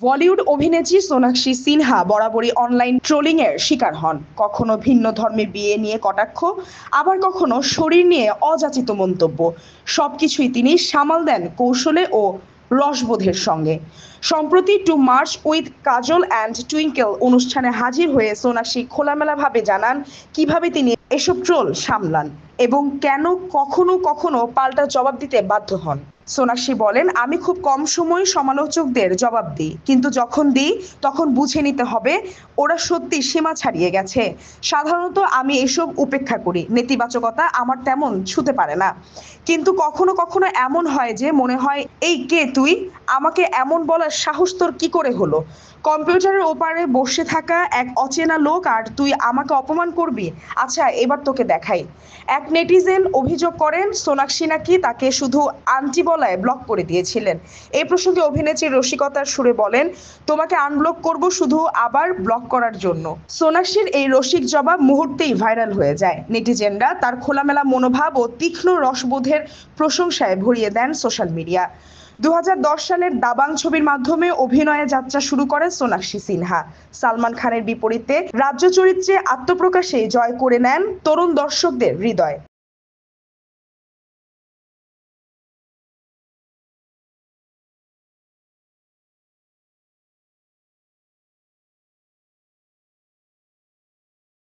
বলিউড অভিনেত্রী সোনাক্ষী সিনহা বরাবরই online trolling এর শিকার হন। কখনো ভিন্ন ধর্মের বিয়ে নিয়ে কটাক্ষ, আবার কখনো শরীর নিয়ে অযাচিত মন্তব্য। সবকিছুই তিনি সামাল দেন কৌশলে ও রসবোধের সঙ্গে। সম্প্রতি too much with Kajol and Twinkle অনুষ্ঠানে হাজির হয়ে সোনাক্ষী খোলামেলাভাবে জানান কিভাবে তিনি এসব ট্রোল সামলান এবং কেন কখনো কখনো পাল্টা জবাব দিতে বাধ্য হন। সোনাক্ষী বলেন, আমি খুব কম সময় সমালোচকদের জবাব দিই, কিন্তু যখন দিই তখন বুঝে নিতে হবে ওরা সত্যি সীমা ছাড়িয়ে গেছে। সাধারণত আমি এসব উপেক্ষা করি, নেতিবাচকতা আমার তেমন ছুতে পারে না, কিন্তু কখনো কখনো এমন হয় যে মনে হয়, এই কে তুই, আমাকে এমন বলার সাহস তোর কি করে হলো? কম্পিউটারের ওপারে বসে থাকা এক অচেনা লোক আর তুই আমাকে অপমান করবি? আচ্ছা, এবার তোকে দেখাই। এক নেটিজেন অভিযোগ করেন সোনাক্ষী নাকি তাকে শুধু আন্টি বলায় ব্লক করে দিয়েছিলেন। এই প্রসঙ্গে অভিনেত্রী রসিকতার সুরে বলেন, তোমাকে আনব্লক করব শুধু আবার ব্লক করার জন্য। সোনাক্ষীর এই রসিক জবাব মুহূর্তেই ভাইরাল হয়ে যায়। নেটিজেনরা তার খোলামেলা মনোভাব ও তীক্ষ্ণ রসবোধের প্রশংসায় ভরিয়ে দেন সোশ্যাল মিডিয়া। 2010 সালের দাবাং ছবির মাধ্যমে অভিনয়ে যাত্রা শুরু করে সোনাক্ষী সিনহা। সালমান খানের বিপরীতে রাজ্য চরিত্রে আত্মপ্রকাশে জয় করে নেন তরুণ দর্শকদের হৃদয়।